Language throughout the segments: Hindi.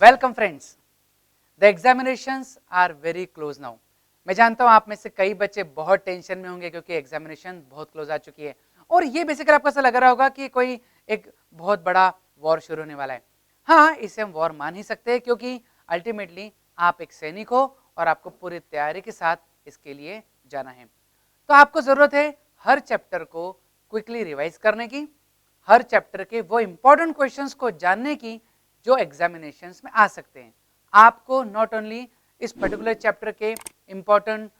Welcome friends, the examinations are very close now. मैं जानता हूं आप में से कई बच्चे बहुत टेंशन में होंगे क्योंकि एग्जामिनेशन बहुत क्लोज आ चुकी है और ये बेसिकली आपको ऐसा लग रहा होगा कि कोई एक बहुत बड़ा वॉर शुरू होने वाला है। हाँ, इसे हम वॉर मान ही सकते हैं क्योंकि अल्टीमेटली आप एक सैनिक हो और आपको पूरी तैयारी के साथ इसके लिए जाना है। तो आपको जरूरत है हर चैप्टर को क्विकली रिवाइज करने की, हर चैप्टर के वो इंपॉर्टेंट क्वेश्चंस को जानने की जो एग्जामिनेशंस में आ सकते हैं। आपको नॉट ओनली इस पर्टिकुलर चैप्टर के इंपॉर्टेंट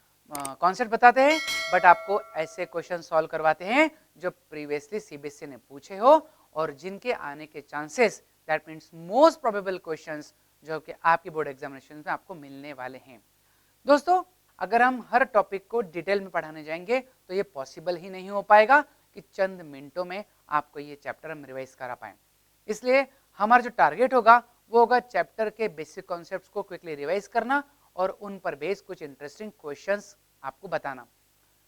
कॉन्सेप्ट बताते हैं, बट आपको ऐसे क्वेश्चन सॉल्व करवाते हैं जो प्रीवियसली सीबीएसई ने पूछे हो और जिनके आने के chances, that means most probable questions जो कि आपकी बोर्ड एग्जामिनेशन में आपको मिलने वाले हैं। दोस्तों, अगर हम हर टॉपिक को डिटेल में पढ़ाने जाएंगे तो ये पॉसिबल ही नहीं हो पाएगा कि चंद मिनटों में आपको ये चैप्टर हम रिवाइज करा पाए। इसलिए हमारा जो टारगेट होगा वो होगा चैप्टर के बेसिक कॉन्सेप्ट्स को क्विकली रिवाइज करना और उन पर बेस्ड कुछ इंटरेस्टिंग क्वेश्चंस आपको बताना,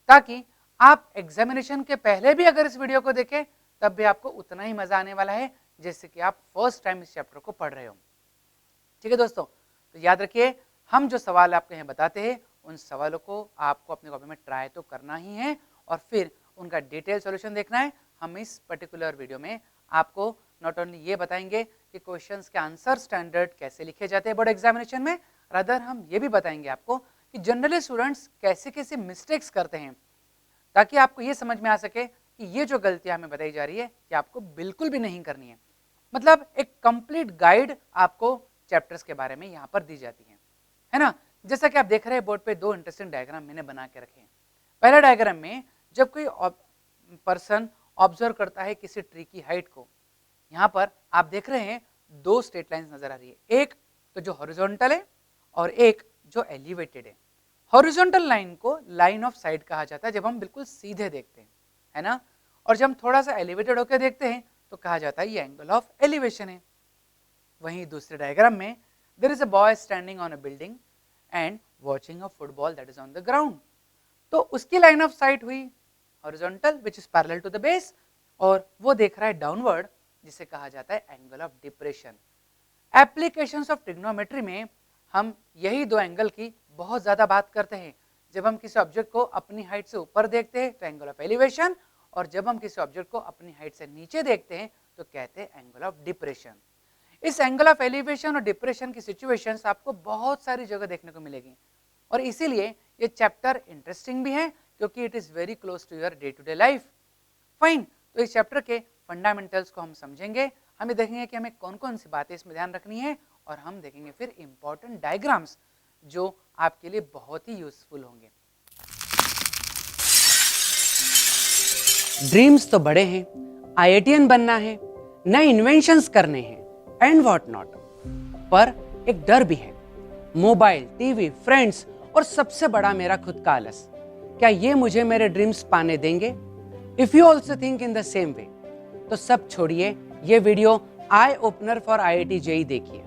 ताकि आप एग्जामिनेशन के पहले भी अगर इस वीडियो को देखें तब भी आपको उतना ही मजा आने वाला है जैसे कि आप फर्स्ट टाइम इस चैप्टर को पढ़ रहे हो। ठीक है दोस्तों, तो याद रखिए, हम जो सवाल आपको यहाँ बताते हैं उन सवालों को आपको अपने कॉपी में ट्राई तो करना ही है और फिर उनका डिटेल सॉल्यूशन देखना है। हम इस पर्टिकुलर वीडियो में आपको नॉट ओनली ये बताएंगे कि क्वेश्चंस के आंसर स्टैंडर्ड कैसे लिखे जाते हैं बोर्ड एग्जामिनेशन में, रादर हम ये भी बताएंगे आपको कि जनरली स्टूडेंट्स कैसे कैसे मिस्टेक्स करते हैं, ताकि आपको ये समझ में आ सके कि ये जो गलतियां हमें बताई जा रही है कि आपको बिल्कुल भी नहीं करनी है। मतलब एक कंप्लीट गाइड आपको चैप्टर्स के बारे में यहाँ पर दी जाती है ना। जैसा कि आप देख रहे हैं बोर्ड पे दो इंटरेस्टिंग डायग्राम मैंने बना के रखे हैं। पहला डायग्राम में जब कोई पर्सन ऑब्जर्व करता है किसी ट्री की हाइट को, यहाँ पर आप देख रहे हैं दो स्ट्रेट लाइंस नजर आ रही है, एक तो जो हॉरिजॉन्टल है और एक जो एलिवेटेड है। हॉरिजॉन्टल लाइन को लाइन ऑफ साइट कहा जाता है जब हम बिल्कुल सीधे देखते हैं, है ना, और जब हम थोड़ा सा एलिवेटेड होकर देखते हैं तो कहा जाता है ये एंगल ऑफ एलिवेशन है। वहीं दूसरे डायग्राम में there is a boy standing on a building and watching a football that is on the ground. तो उसकी लाइन ऑफ साइट हुई horizontal which is parallel to the base, और वो देख रहा है डाउनवर्ड, जिसे कहा जाता है angle of depression. Applications of trigonometry में हम यही दो एंगल की बहुत ज्यादा बात करते हैं। जब हम किसी ऑब्जेक्ट को अपनी हाइट से ऊपर देखते हैं तो एंगल ऑफ एलिवेशन, और जब हम किसी ऑब्जेक्ट को अपनी हाइट से नीचे देखते हैं तो कहते हैं एंगल ऑफ डिप्रेशन। इस एंगल ऑफ एलिवेशन और डिप्रेशन की सिचुएशंस आपको बहुत सारी जगह देखने को मिलेगी और इसीलिए ये चैप्टर इंटरेस्टिंग भी है क्योंकि it is very close to your day to day life. Fine, तो इस चैप्टर के फंडामेंटल्स को हम समझेंगे, हमें देखेंगे कि हमें कौन कौन सी बातें इसमें ध्यान रखनी है, और हम देखेंगे फिर इंपॉर्टेंट डायग्राम्स जो आपके लिए बहुत ही यूजफुल होंगे। ड्रीम्स तो बड़े हैं, आईआईटीएन बनना है, नए इन्वेंशंस करने हैं एंड व्हाट नॉट, पर एक डर भी है, मोबाइल, टीवी, फ्रेंड्स और सबसे बड़ा मेरा खुद का आलस। क्या ये मुझे मेरे ड्रीम्स पाने देंगे? If you also think in the same way तो सब छोड़िए, ये video eye opener for IIT JEE देखिए।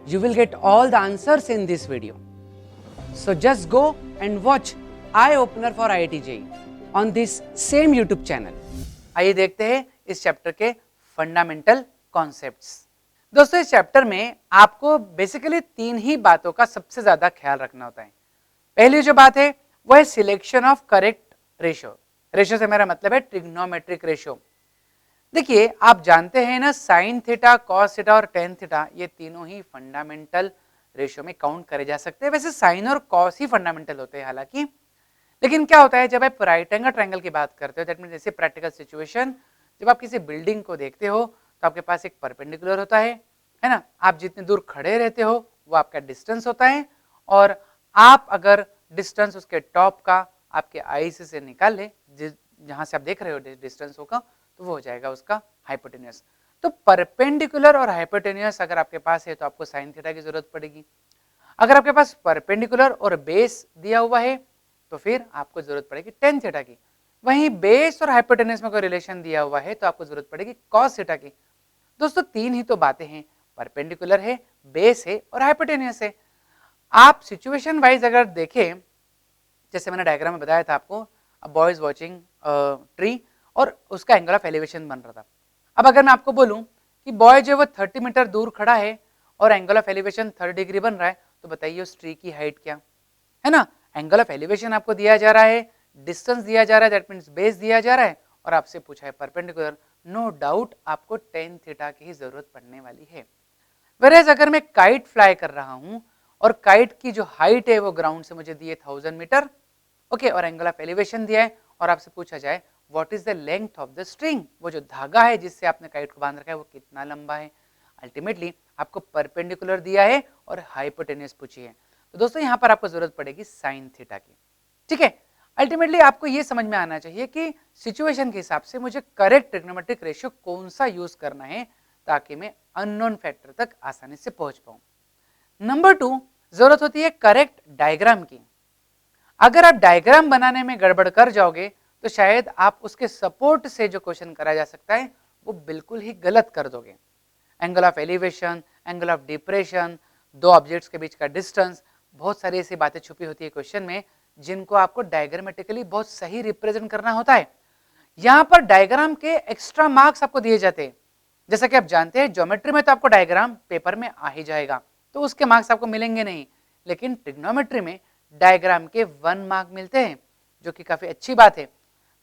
You will get all the answers in this video, so just go and watch eye opener for IIT JEE on this same YouTube channel. आइए देखते हैं इस चैप्टर के फंडामेंटल कॉन्सेप्ट्स। दोस्तों, इस चैप्टर में आपको बेसिकली तीन ही बातों का सबसे ज्यादा ख्याल रखना होता है। पहली जो बात है वो है selection of correct ratio. Ratio से मेरा मतलब है ट्रिग्नोमेट्रिक रेशियो। देखिए, आप जानते हैं ना, साइन थीटा, कॉस थीटा और टेन थीटा ये तीनों ही फंडामेंटल रेशियो में काउंट करे जा सकते हैं। वैसे साइन और कॉस ही फंडामेंटल होते हैं हालांकि, लेकिन क्या होता है जब आप राइट एंगल ट्रायंगल की बात करते हो, दैट मीन जैसे प्रैक्टिकल सिचुएशन, जब आप किसी बिल्डिंग को देखते हो तो आपके पास एक परपेंडिकुलर होता है ना, आप जितने दूर खड़े रहते हो वो आपका डिस्टेंस होता है, और आप अगर डिस्टेंस उसके टॉप का आपके आईज से निकाल ले, जहां से आप देख रहे हो डिस्टेंस होगा, तो वो हो जाएगा उसका हाइपोटेन्यूस। तो परपेंडिकुलर और हाइपोटेन्यूस अगर आपके पास है तो आपको साइन थीटा की जरूरत पड़ेगी। अगर आपके पास परपेंडिकुलर और बेस दिया हुआ है तो फिर आपको जरूरत पड़ेगी टेन थीटा की। वहीं बेस और हाइपोटेन्यूस में कोई रिलेशन दिया हुआ है तो आपको जरूरत पड़ेगी कॉस थीटा की। दोस्तों, तीन ही तो बातें हैं, परपेंडिकुलर है, बेस है और हाइपोटेन्यूस है। आप सिचुएशन वाइज अगर देखें, जैसे मैंने डायग्राम में बताया था आपको, a boy is watching tree और उसका एंगल ऑफ एलिवेशन बन रहा था। अब अगर मैं आपको बोलूं कि बॉय जो वो 30 मीटर दूर खड़ा है और एंगल ऑफ एलिवेशन 30 डिग्री बन रहा है, तो बताइए उस ट्री की हाइट क्या है ना। एंगल ऑफ एलिवेशन आपको दिया जा रहा है, डिस्टेंस दिया जा रहा है, दैट मीन्स बेस दिया जा रहा है, और आपसे पूछा है परपेंडिकुलर, नो डाउट आपको टेन थीटा की ही जरूरत पड़ने वाली है। वेरेज अगर मैं काइट फ्लाई कर रहा हूं और काइट की जो हाइट है वो ग्राउंड से मुझे दी है 1000 मीटर, ओके, और एंगल ऑफ एलिवेशन दिया है, और आपसे पूछा जाए what is the length of the string, वो जो धागा है जिससे आपने काइट को बांध रखा है वो कितना लंबा है। अल्टीमेटली आपको परपेंडिकुलर दिया है और हाइपोटेन्यूस पूछी है, तो दोस्तों यहाँ पर आपको जरूरत पड़ेगी साइन थीटा की। ठीक है, अल्टीमेटली आपको ये समझ में आना चाहिए कि सिचुएशन के हिसाब से मुझे करेक्ट ट्रिग्नोमेट्रिक रेशियो कौन सा यूज करना है ताकि मैं अननोन फैक्टर तक आसानी से पहुंच पाऊं। नंबर 2, जरूरत होती है करेक्ट डायग्राम की। अगर आप डायग्राम बनाने में गड़बड़ कर जाओगे तो शायद आप उसके सपोर्ट से जो क्वेश्चन करा जा सकता है वो बिल्कुल ही गलत कर दोगे। Angle of elevation, angle of depression, दो ऑब्जेक्ट्स के बीच का डिस्टेंस, बहुत सारी ऐसी बातें छुपी होती है क्वेश्चन में जिनको आपको डायग्रामेटिकली बहुत सही रिप्रेजेंट करना होता है। यहाँ पर डायग्राम के एक्स्ट्रा मार्क्स आपको दिए जाते हैं। जैसा कि आप जानते हैं ज्योमेट्री में तो आपको डायग्राम पेपर में आ ही जाएगा, तो उसके मार्क्स आपको मिलेंगे नहीं, लेकिन ट्रिग्नोमेट्री में डायग्राम के 1 मार्क मिलते हैं, जो कि काफी अच्छी बात है।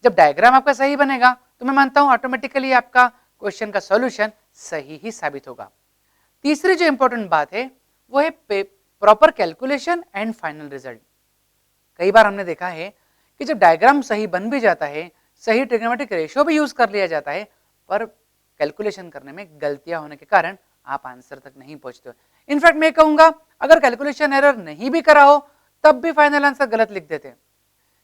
जब डायग्राम आपका सही बनेगा तो मैं मानता हूं ऑटोमेटिकली आपका क्वेश्चन का सॉल्यूशन सही ही साबित होगा। तीसरी जो इंपॉर्टेंट बात है वो है proper calculation and final result. कई बार हमने देखा है कि जब डायग्राम सही बन भी जाता है, सही ट्रिग्नोमेट्रिक रेशियो भी यूज कर लिया जाता है, पर कैलकुलेशन करने में गलतियां होने के कारण आप आंसर तक नहीं पहुंचते हो। इनफैक्ट मैं कहूंगा अगर कैलकुलेशन एरर नहीं भी करा हो तब भी फाइनल आंसर गलत लिख देते हैं।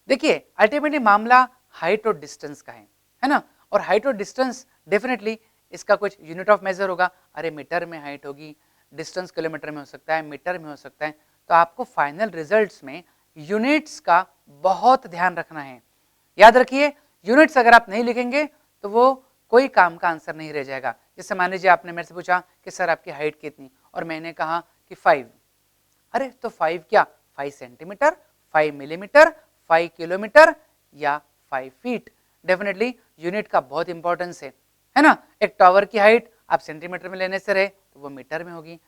देखिए अल्टीमेटली मामला हाइट और डिस्टेंस का है ना, और हाइट और डिस्टेंस डेफिनेटली इसका कुछ यूनिट ऑफ मेजर होगा। अरे मीटर में हाइट होगी, डिस्टेंस किलोमीटर में हो सकता है, मीटर में हो सकता है, तो आपको फाइनल रिजल्ट्स में यूनिट्स का बहुत ध्यान रखना है। याद रखिए यूनिट्स अगर आप नहीं लिखेंगे तो वो कोई काम का आंसर नहीं रह जाएगा। जैसे मान लीजिए आपने मेरे से पूछा कि सर आपकी हाइट कितनी, और मैंने कहा कि 5, अरे तो 5 क्या, 5 सेंटीमीटर, 5 मिलीमीटर, 5 किलोमीटर या 5 फीट। डेफिनेटली यूनिट का बहुत इंपॉर्टेंस है ना। एक टावर की हाइट आप सेंटीमीटर में लेने से रहे तो वो मीटर में होगी।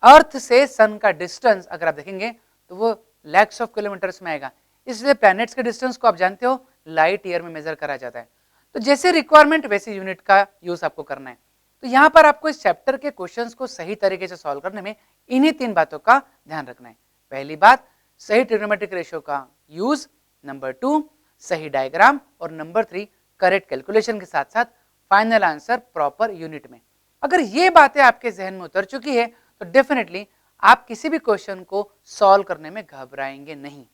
अर्थ से सन का डिस्टेंस अगर आप देखेंगे तो वो लैक्स ऑफ किलोमीटर्स में आएगा, इसलिए प्लैनेट्स के डिस्टेंस को आप जानते हो लाइट ईयर में मेजर करा जाता है। तो जैसे रिक्वायरमेंट वैसे यूनिट का यूज आपको करना है। तो यहाँ पर आपको इस चैप्टर के क्वेश्चंस को सही तरीके से सॉल्व करने में इन्हीं 3 बातों का ध्यान रखना है। पहली बात सही ट्रिग्नोमेट्रिक रेशियो का यूज, नंबर 2 सही डायग्राम, और नंबर 3 करेक्ट कैलकुलेशन के साथ साथ फाइनल आंसर प्रॉपर यूनिट में। अगर ये बातें आपके जहन में उतर चुकी है तो डेफिनेटली आप किसी भी क्वेश्चन को सॉल्व करने में घबराएंगे नहीं।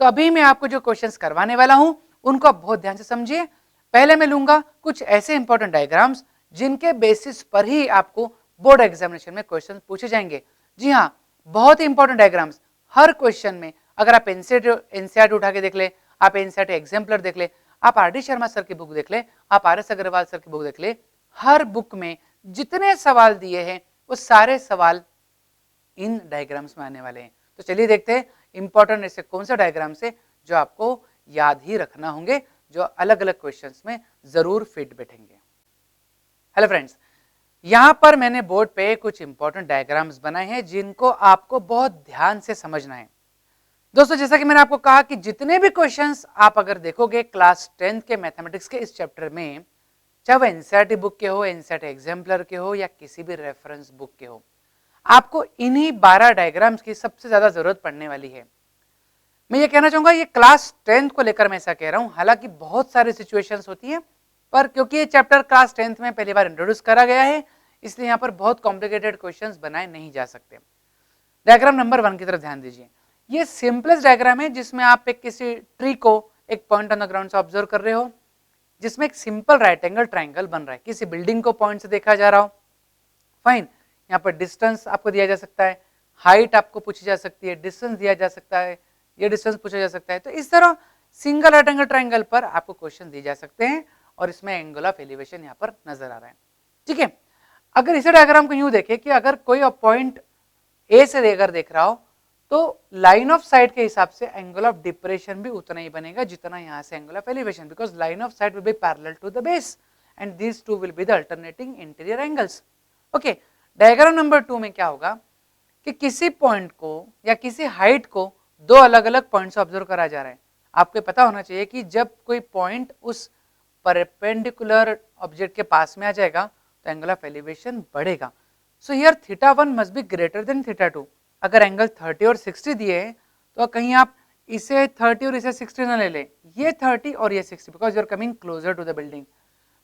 तो अभी मैं आपको जो क्वेश्चंस करवाने वाला हूं उनको आप बहुत ध्यान से समझिए। पहले मैं लूंगा कुछ ऐसे इंपॉर्टेंट डायग्राम्स जिनके बेसिस पर ही आपको बोर्ड एग्जामिनेशन में क्वेश्चन पूछे जाएंगे। जी हाँ, बहुत ही इंपॉर्टेंट डायग्राम्स हर क्वेश्चन में। अगर आप एनसीईआरटी उठा के देख ले, आप एनसीईआरटी एग्जाम्पलर देख ले, आप आर डी शर्मा सर की बुक देख ले, आप आर एस अग्रवाल सर की बुक देख ले, हर बुक में जितने सवाल दिए हैं वो सारे सवाल इन डायग्राम्स में आने वाले हैं। तो चलिए देखते हैं इंपॉर्टेंट ऐसे कौन सा डायग्राम्स है जो आपको याद ही रखना होंगे, जो अलग अलग क्वेश्चंस में जरूर फिट बैठेंगे। हेलो फ्रेंड्स, यहां पर मैंने बोर्ड पे कुछ इंपॉर्टेंट डायग्राम्स बनाए हैं जिनको आपको बहुत ध्यान से समझना है। दोस्तों जैसा कि मैंने आपको कहा कि जितने भी क्वेश्चंस आप अगर देखोगे क्लास 10th के मैथमेटिक्स के इस चैप्टर में, चाहे वो एनसीईआरटी बुक के हो, एनसीईआरटी एग्जाम्पलर के हो या किसी भी रेफरेंस बुक के हो, आपको इन्हीं 12 डायग्राम्स की सबसे ज्यादा जरूरत पड़ने वाली है। मैं ये कहना चाहूंगा ये क्लास 10th को लेकर मैं ऐसा कह रहा हूं, हालांकि बहुत सारी सिचुएशंस होती है, पर क्योंकि ये चैप्टर क्लास 10th में पहली बार इंट्रोड्यूस करा गया है इसलिए यहाँ पर बहुत कॉम्प्लिकेटेड क्वेश्चंस बनाए नहीं जा सकते। डायग्राम नंबर 1 की तरफ ध्यान दीजिए। ये सिंपलेस्ट डायग्राम है जिसमें आप एक किसी ट्री को एक पॉइंट ऑन द ग्राउंड से ऑब्जर्व कर रहे हो, जिसमें एक सिंपल राइट एंगल ट्राइंगल बन रहा है, किसी बिल्डिंग को पॉइंट से देखा जा रहा हो। फाइन, यहाँ पर डिस्टेंस आपको दिया जा सकता है, हाइट आपको पूछी जा सकती है, डिस्टेंस दिया जा सकता है, ये डिस्टेंस पूछा जा सकता है। तो इस तरह सिंगल राइट एंगल ट्राइंगल पर आपको क्वेश्चन दिए जा सकते हैं और इसमें एंगल ऑफ एलिवेशन यहाँ पर नजर आ रहा है। ठीक है, अगर इसे डायग्राम को यूं देखें कि अगर कोई पॉइंट ए से अगर देख रहा हो तो लाइन ऑफ साइट के हिसाब से एंगल ऑफ डिप्रेशन भी उतना ही बनेगा जितना यहाँ से angle of elevation, because line of sight will be parallel to the base and these two will be the alternating interior angles. Okay, diagram number 2 में क्या होगा कि किसी पॉइंट को या किसी हाइट को दो अलग अलग पॉइंट से ऑब्जर्व करा जा रहा है। आपको पता होना चाहिए कि जब कोई पॉइंट उस परपेंडिकुलर ऑब्जेक्ट के पास में आ जाएगा तो एंगल ऑफ एलिवेशन बढ़ेगा। So here θ1 must be greater than θ2। अगर एंगल 30 और 60 दिए हैं तो कहीं आप इसे 30 और इसे 60 ना ले लें, ये 30 और ये 60, because you are coming closer to the building.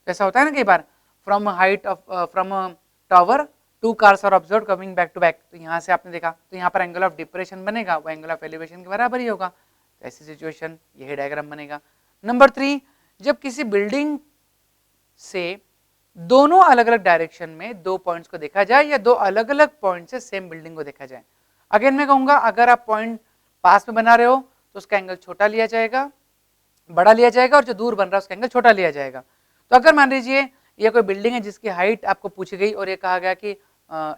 ऐसा होता है ना कई बार, from height of from tower to cars are observe coming back to back, तो यहाँ से आपने देखा तो यहाँ पर एंगल ऑफ डिप्रेशन बनेगा, वो एंगल ऑफ एलिवेशन के बराबर ही होगा। तो ऐसी सिचुएशन यही डायग्राम बनेगा। नंबर 3, जब किसी बिल्डिंग से दोनों अलग अलग डायरेक्शन में दो पॉइंट्स को देखा जाए या दो अलग अलग पॉइंट से सेम बिल्डिंग को देखा जाए। अगेन मैं कहूंगा अगर आप पॉइंट पास में बना रहे हो तो उसका एंगल छोटा लिया जाएगा, बड़ा लिया जाएगा, और जो दूर बन रहा है उसका एंगल छोटा लिया जाएगा। तो अगर मान लीजिए ये कोई बिल्डिंग है जिसकी हाइट आपको पूछी गई और ये कहा गया कि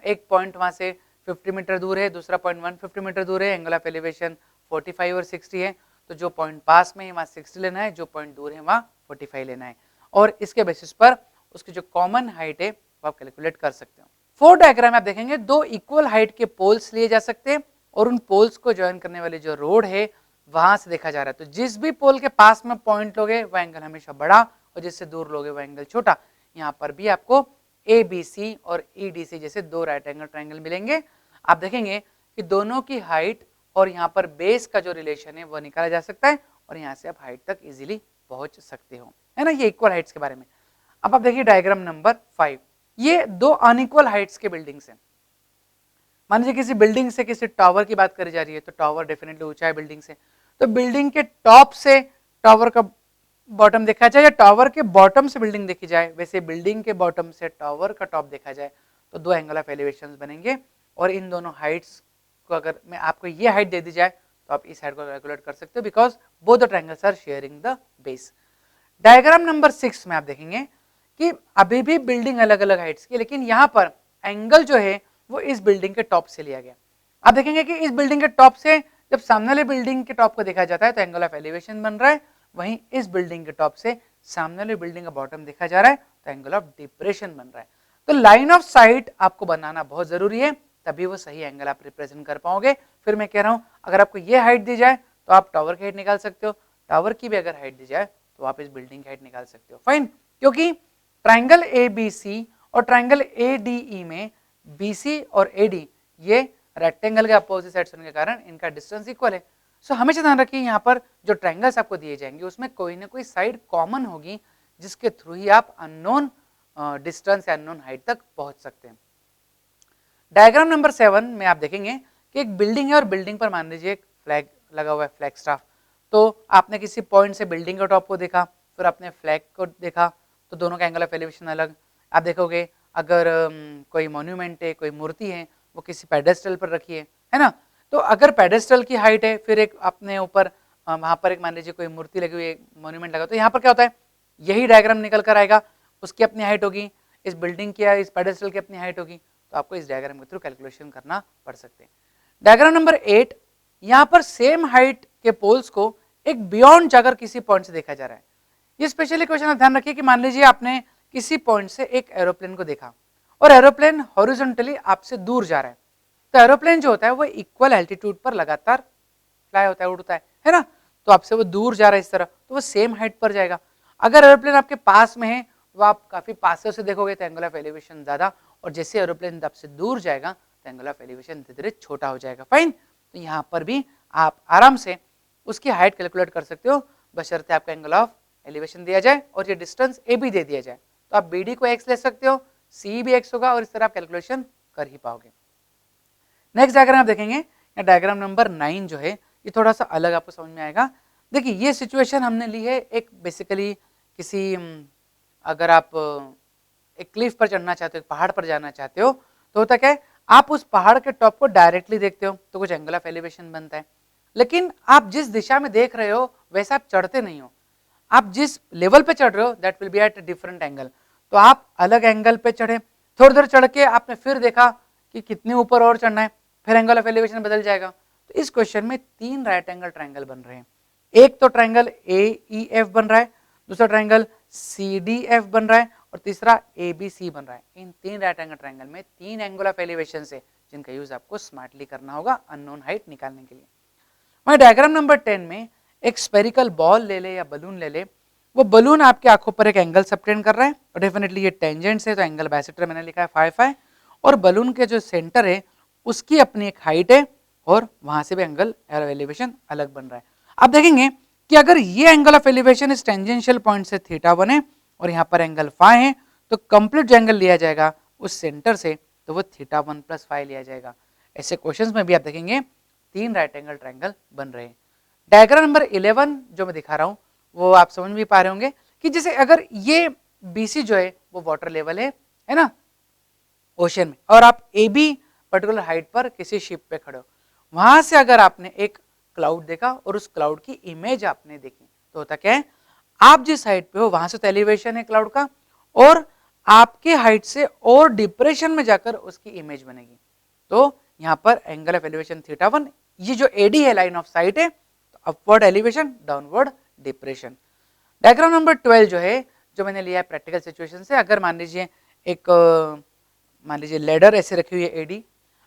एक पॉइंट वहां से 50 मीटर दूर है, दूसरा पॉइंट 150 मीटर दूर है, एंगल ऑफ एलिवेशन 45 और 60 है, तो जो पॉइंट पास में है वहां 60 लेना है, जो पॉइंट दूर है वहां 45 लेना है, और इसके बेसिस पर उसकी जो कॉमन हाइट है वो आप कैलकुलेट कर सकते हो। 4 डायग्राम में आप देखेंगे दो इक्वल हाइट के पोल्स लिए जा सकते हैं और उन पोल्स को ज्वाइन करने वाली जो रोड है वहां से देखा जा रहा है। तो जिस भी पोल के पास में पॉइंट लोगे वह एंगल हमेशा बड़ा और जिससे दूर लोगे वह एंगल छोटा। यहाँ पर भी आपको ABC और EDC जैसे दो राइट एंगल ट्रायंगल मिलेंगे। आप देखेंगे कि दोनों की हाइट और यहाँ पर बेस का जो रिलेशन है वो निकाला जा सकता है और यहाँ से आप हाइट तक इजीली पहुंच सकते हो, है ना। ये इक्वल हाइट्स के बारे में। अब आप देखिए डायग्राम नंबर 5, ये दो अनइक्वल हाइट्स के बिल्डिंग्स हैं। मान लीजिए किसी बिल्डिंग से किसी टावर की बात करी जा रही है, तो टावर डेफिनेटली ऊंचा है बिल्डिंग से, तो बिल्डिंग के टॉप से टावर का बॉटम देखा जाए या टावर के बॉटम से बिल्डिंग देखी जाए, वैसे बिल्डिंग के बॉटम से टावर का टॉप देखा जाए तो दो एंगल ऑफ एलिवेशन बनेंगे और इन दोनों हाइट्स को अगर मैं आपको ये हाइट दे दी जाए तो आप इस हाइट को कैलकुलेट कर सकते हो, because both the triangles are sharing the base. Diagram number 6 में आप देखेंगे कि अभी भी बिल्डिंग अलग अलग हाइट्स की, लेकिन यहाँ पर एंगल जो है वो इस बिल्डिंग के टॉप से लिया गया। आप देखेंगे कि इस बिल्डिंग के टॉप से जब सामने वाले बिल्डिंग के टॉप को देखा जाता है तो एंगल ऑफ एलिवेशन बन रहा है, वहीं इस बिल्डिंग के टॉप से सामने वाले बिल्डिंग का बॉटम देखा जा रहा है तो एंगल ऑफ डिप्रेशन बन रहा है। तो लाइन ऑफ साइट आपको बनाना बहुत जरूरी है, तभी वो सही एंगल आप रिप्रेजेंट कर पाओगे। फिर मैं कह रहा हूं अगर आपको ये हाइट दी जाए तो आप टावर की हाइट निकाल सकते हो, टावर की भी अगर हाइट दी जाए तो आप इस बिल्डिंग की हाइट निकाल सकते हो। फाइन, क्योंकि ट्राइंगल ABC और ट्राइंगल ADE में BC और AD ये रेक्टेंगल के अपोजिट साइड्स होने के कारण इनका डिस्टेंस इक्वल है। सो हमेशा ध्यान रखिए यहाँ पर जो ट्रायंगल्स आपको दिए जाएंगे उसमें कोई ना कोई साइड कॉमन होगी जिसके थ्रू ही आप अननोन डिस्टेंस या अननोन हाइट तक पहुंच सकते हैं। डायग्राम नंबर 7 में आप देखेंगे कि एक बिल्डिंग है और बिल्डिंग पर मान लीजिए एक फ्लैग लगा हुआ है, फ्लैग स्टाफ। तो आपने किसी पॉइंट से बिल्डिंग के टॉप को देखा, फिर आपने फ्लैग को देखा, तो दोनों का एंगल ऑफ एलिवेशन अलग। आप देखोगे अगर कोई मॉन्यूमेंट है, कोई मूर्ति है, वो किसी पेडेस्टल पर रखी है ना, तो अगर पेडेस्टल की हाइट है, फिर एक अपने ऊपर वहां पर एक मान लीजिए कोई मूर्ति लगी हुई है, मॉन्यूमेंट लगा, तो यहाँ पर क्या होता है, यही डायग्राम निकल कर आएगा, उसकी अपनी हाइट होगी, इस बिल्डिंग की इस पेडेस्टल की अपनी हाइट होगी, तो आपको इस डायग्राम के थ्रू कैलकुलेशन करना पड़ सकते हैं। डायग्राम नंबर 8, यहाँ पर सेम हाइट के पोल्स को एक बियॉन्ड जाकर किसी पॉइंट से देखा जा रहा है। ये स्पेशली क्वेश्चन आप ध्यान रखिए कि मान लीजिए आपने किसी पॉइंट से एक एरोप्लेन को देखा और एरोप्लेन हॉरिजॉन्टली आपसे दूर जा रहा है, तो एरोप्लेन जो होता है वो इक्वल एल्टीट्यूड पर लगातार फ्लाई होता है, उड़ता है ना, तो आपसे वो दूर जा रहा है इस तरह, तो वो सेम हाइट पर जाएगा। अगर एरोप्लेन आपके पास में है तो आप काफी पास से देखोगे तो एंगल ऑफ एलिवेशन ज्यादा, और जैसे एरोप्लेन आपसे दूर जाएगा तो एंगल ऑफ एलिवेशन धीरे धीरे छोटा हो जाएगा। फाइन, तो यहाँ पर भी आप आराम से उसकी हाइट कैलकुलेट कर सकते हो, बशर्ते आपका एंगल ऑफ एलिवेशन दिया जाए और ये डिस्टेंस AB दे दिया जाए, तो आप BD को x ले सकते हो, C भी x होगा और इस तरह आप कैलकुलेशन कर ही पाओगे। नेक्स्ट डायग्राम आप देखेंगे, डायग्राम नंबर 9 जो है ये थोड़ा सा अलग आपको समझ में आएगा। देखिए ये सिचुएशन हमने ली है एक बेसिकली किसी अगर आप एक क्लिफ पर चढ़ना चाहते हो, एक पहाड़ पर जाना चाहते हो, तो होता क्या है, आप उस पहाड़ के टॉप को डायरेक्टली देखते हो तो कुछ एंगल ऑफ एलिवेशन बनता है, लेकिन आप जिस दिशा में देख रहे हो वैसा आप चढ़ते नहीं हो, आप जिस लेवल पे चढ़ रहे हो that will be at different angle, तो आप अलग एंगल पे चढ़े, थोड़ी देर चढ़ के आपने फिर देखा कि कितने ऊपर और चढ़ना है, फिर एंगल ऑफ एलिवेशन बदल जाएगा। तो इस क्वेश्चन में 3 राइट एंगल ट्रायंगल बन रहे हैं, एक तो ट्रायंगल AEF बन रहा है, दूसरा ट्रायंगल CDF बन रहा है और तीसरा ABC बन रहा है। इन 3 राइट एंगल ट्रायंगल में 3 एंगल ऑफ एलिवेशन है जिनका यूज आपको स्मार्टली करना होगा अननोन हाइट निकालने के लिए। वहीं डायग्राम नंबर 10 में एक स्पेरिकल बॉल ले ले या बलून ले ले, वो बलून आपकी आंखों पर एक एंगल सबटेंड कर रहा है और डेफिनेटली ये टेंजेंट है तो एंगल बाइसेक्टर मैंने लिखा है फाई फाई, और बलून के जो सेंटर है उसकी अपनी एक हाइट है और वहां से भी एंगल ऑफ एलिवेशन अलग बन रहा है। आप देखेंगे कि अगर ये एंगल ऑफ एलिवेशन इस टेंजेंशियल पॉइंट से θ1 है और यहाँ पर एंगल फाई है, तो कंप्लीट जो एंगल लिया जाएगा उस सेंटर से तो वो θ1 + फाई लिया जाएगा। ऐसे क्वेश्चंस में भी आप देखेंगे 3 राइट एंगल ट्रायंगल बन रहे हैं। डायग्राम नंबर 11 जो मैं दिखा रहा हूँ वो आप समझ भी पा रहे होंगे कि जैसे अगर ये BC जो है वो वाटर लेवल है ना, ओशन में, और आप AB पर्टिकुलर हाइट पर किसी शिप पे खड़े हो, वहां से अगर आपने एक क्लाउड देखा और उस क्लाउड की इमेज आपने देखी तो होता क्या है, आप जिस हाइट पे हो वहां से तो एलिवेशन है क्लाउड का और आपके हाइट से और डिप्रेशन में जाकर उसकी इमेज बनेगी। तो यहाँ पर एंगल ऑफ एलिवेशन θ1, ये जो AD है लाइन ऑफ साइट है, तो upward elevation downward depression. Diagram number 12 जो है, जो मैंने लिया है प्रैक्टिकल सिचुएशन से, अगर मान लीजिए लेडर ऐसे रखी हुई है AD,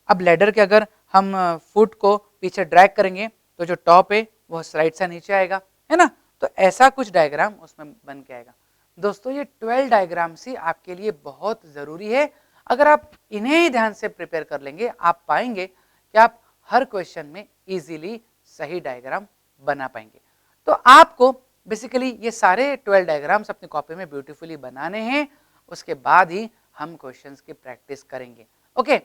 अब लेडर के अगर हम फुट को पीछे ड्रैग करेंगे तो जो टॉप है वो स्लाइड से नीचे आएगा, है ना, तो ऐसा कुछ डायग्राम उसमें बन के आएगा। दोस्तों ये 12 डायग्राम्स ही आपके लिए बहुत जरूरी है, अगर आप इन्हें ही ध्यान से प्रिपेयर कर लेंगे आप पाएंगे कि आप हर क्वेश्चन में इजीली सही डायग्राम बना पाएंगे। तो आपको बेसिकली ये सारे 12 डायग्राम्स अपनी कॉपी में ब्यूटीफुली बनाने हैं, उसके बाद ही हम क्वेश्चंस की प्रैक्टिस करेंगे। ओके।